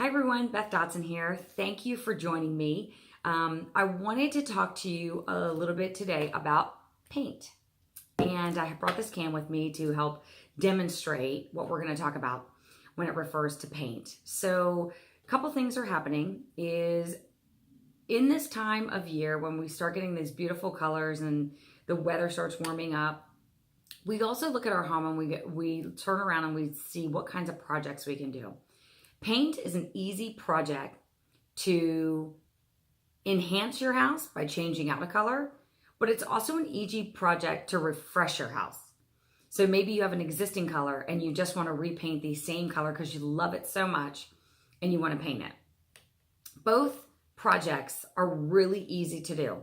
Hi everyone, Beth Dotson here. Thank you for joining me. I wanted to talk to you a little bit today about paint. And I have brought this can with me to help demonstrate what we're going to talk about when it refers to paint. So a couple things are happening is in this time of year when we start getting these beautiful colors and the weather starts warming up, we also look at our home and we turn around and we see what kinds of projects we can do. Paint is an easy project to enhance your house by changing out a color, but it's also an easy project to refresh your house. So maybe you have an existing color and you just want to repaint the same color because you love it so much and you want to paint it. Both projects are really easy to do.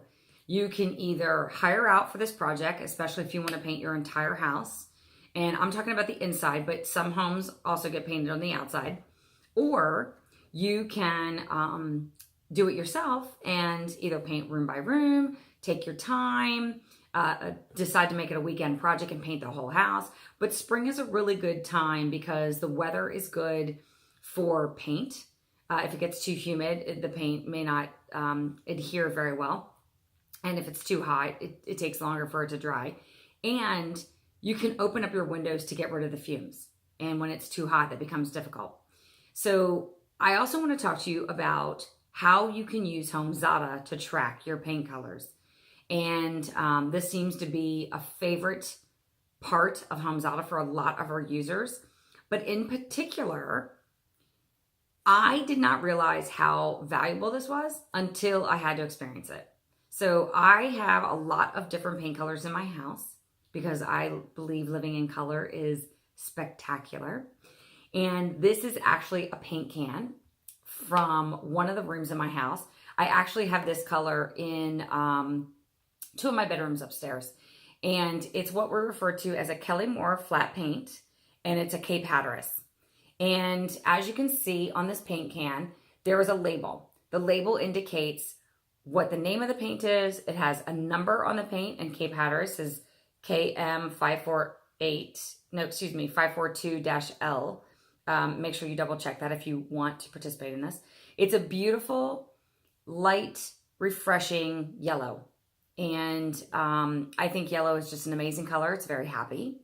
You can either hire out for this project, especially if you want to paint your entire house. And I'm talking about the inside, but some homes also get painted on the outside. Or you can do it yourself and either paint room by room, take your time, decide to make it a weekend project and paint the whole house. But spring is a really good time because the weather is good for paint. If it gets too humid, the paint may not adhere very well. And if it's too hot, it takes longer for it to dry. And you can open up your windows to get rid of the fumes. And when it's too hot, that becomes difficult. So I also want to talk to you about how you can use HomeZada to track your paint colors. And this seems to be a favorite part of HomeZada for a lot of our users. But in particular, I did not realize how valuable this was until I had to experience it. So I have a lot of different paint colors in my house because I believe living in color is spectacular. And this is actually a paint can from one of the rooms in my house. I actually have this color in two of my bedrooms upstairs. And it's what we refer to as a Kelly Moore flat paint. And it's a Cape Hatteras. And as you can see on this paint can, there is a label. The label indicates what the name of the paint is. It has a number on the paint, and Cape Hatteras is KM542-L. Make sure you double check that if you want to participate in this. It's a beautiful, light, refreshing yellow. And I think yellow is just an amazing color. It's very happy.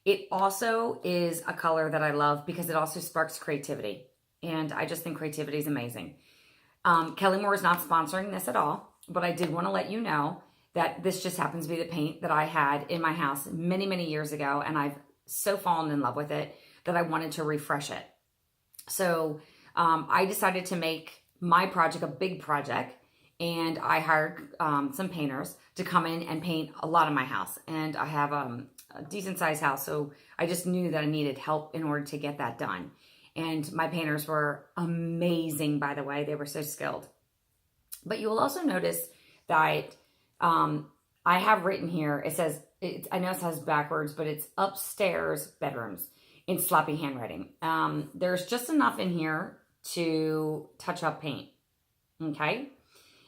It also is a color that I love because it also sparks creativity. And I just think creativity is amazing. Kelly Moore is not sponsoring this at all, but I did want to let you know that this just happens to be the paint that I had in my house many, many years ago. And I've so fallen in love with it that I wanted to refresh it. So I decided to make my project a big project, and I hired some painters to come in and paint a lot of my house. And I have a decent sized house, so I just knew that I needed help in order to get that done. And my painters were amazing, by the way. They were so skilled. But you will also notice that I have written here, it says, I know it says backwards, but it's upstairs bedrooms in sloppy handwriting. There's just enough in here to touch up paint, okay?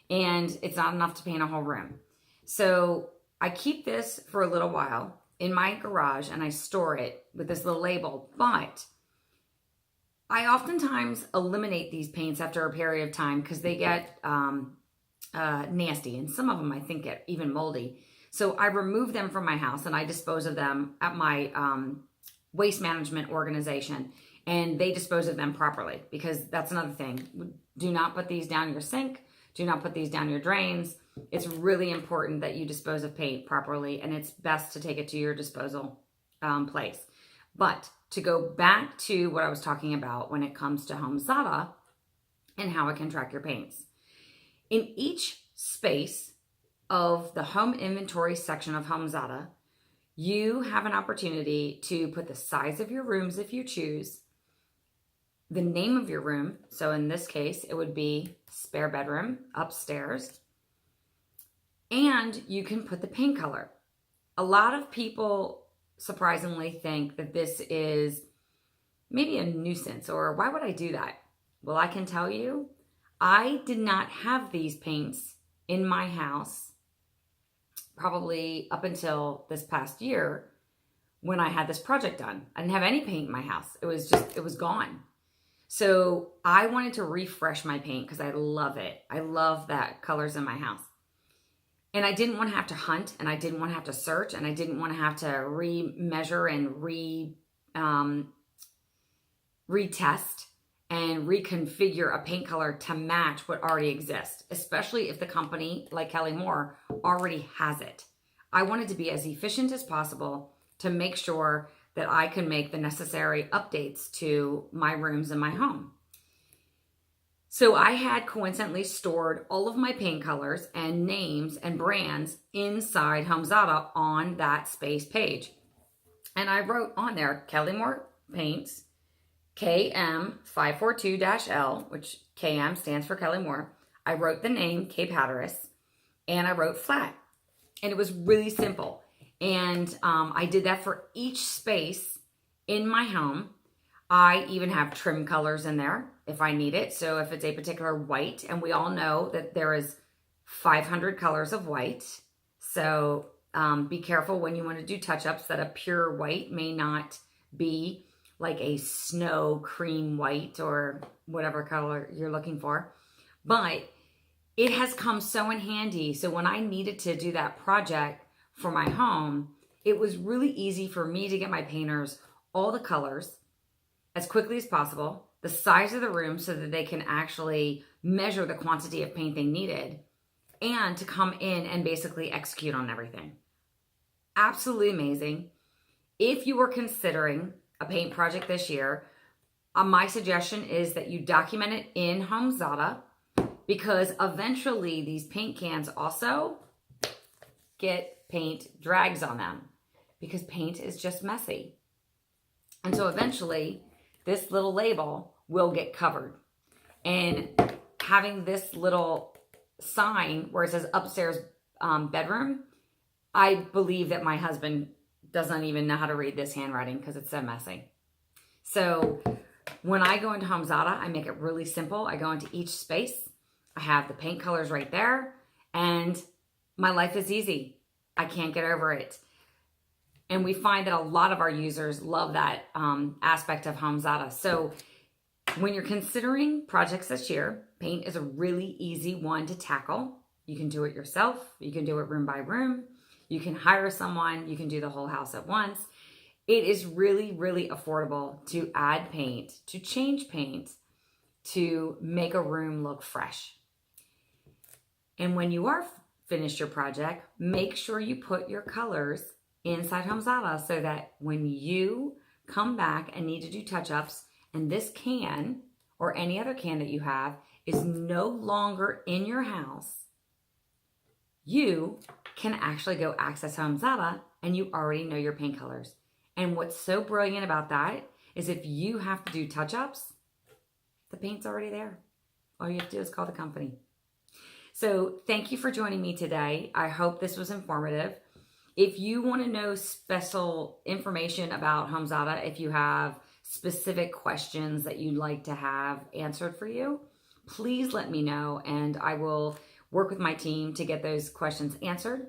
And it's not enough to paint a whole room. So I keep this for a little while in my garage and I store it with this little label, but I oftentimes eliminate these paints after a period of time because they get nasty, and some of them I think get even moldy. So I remove them from my house and I dispose of them at my waste management organization, and they dispose of them properly, because that's another thing. Do not put these down your sink. Do not put these down your drains. It's really important that you dispose of paint properly, and it's best to take it to your disposal place. But to go back to what I was talking about when it comes to HomeZada and how it can track your paints. In each space of the home inventory section of HomeZada, you have an opportunity to put the size of your rooms if you choose, the name of your room. So in this case, it would be spare bedroom upstairs. And you can put the paint color. A lot of people surprisingly think that this is maybe a nuisance, or why would I do that? Well, I can tell you, I did not have these paints in my house probably up until this past year when I had this project done. I didn't have any paint in my house. It was gone. So I wanted to refresh my paint because I love it. I love that colors in my house. And I didn't want to have to hunt, and I didn't want to have to search, and I didn't want to have to remeasure and retest and reconfigure a paint color to match what already exists, especially if the company like Kelly Moore already has it. I wanted to be as efficient as possible to make sure that I can make the necessary updates to my rooms in my home. So I had coincidentally stored all of my paint colors and names and brands inside HomeZada on that space page. And I wrote on there, Kelly Moore Paints, KM542-L, which KM stands for Kelly Moore. I wrote the name, Cape Hatteras, and I wrote flat. And it was really simple. And I did that for each space in my home. I even have trim colors in there if I need it. So if it's a particular white, and we all know that there is 500 colors of white. So be careful when you want to do touch-ups that a pure white may not be like a snow cream white or whatever color you're looking for. But it has come so in handy. So when I needed to do that project for my home, it was really easy for me to get my painters all the colors as quickly as possible, the size of the room so that they can actually measure the quantity of paint they needed, and to come in and basically execute on everything. Absolutely amazing. If you were considering a paint project this year, my suggestion is that you document it in HomeZada, because eventually these paint cans also get paint drags on them because paint is just messy. And so eventually this little label will get covered. And having this little sign where it says upstairs bedroom, I believe that my husband doesn't even know how to read this handwriting because it's so messy. So when I go into HomeZada, I make it really simple. I go into each space. I have the paint colors right there, and my life is easy. I can't get over it. And we find that a lot of our users love that aspect of HomeZada. So when you're considering projects this year, paint is a really easy one to tackle. You can do it yourself. You can do it room by room. You can hire someone. You can do the whole house at once. It is really, really affordable to add paint, to change paint, to make a room look fresh. And when you are finished your project, make sure you put your colors inside HomeZada so that when you come back and need to do touch-ups, and this can or any other can that you have is no longer in your house, you can actually go access HomeZada and you already know your paint colors. And what's so brilliant about that is if you have to do touch-ups, the paint's already there. All you have to do is call the company. So thank you for joining me today. I hope this was informative. If you want to know special information about HomeZada, if you have specific questions that you'd like to have answered for you, please let me know and I will work with my team to get those questions answered.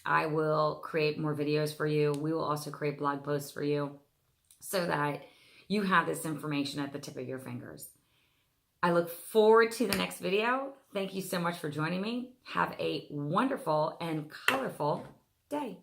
I will create more videos for you. We will also create blog posts for you so that you have this information at the tip of your fingers. I look forward to the next video. Thank you so much for joining me. Have a wonderful and colorful day.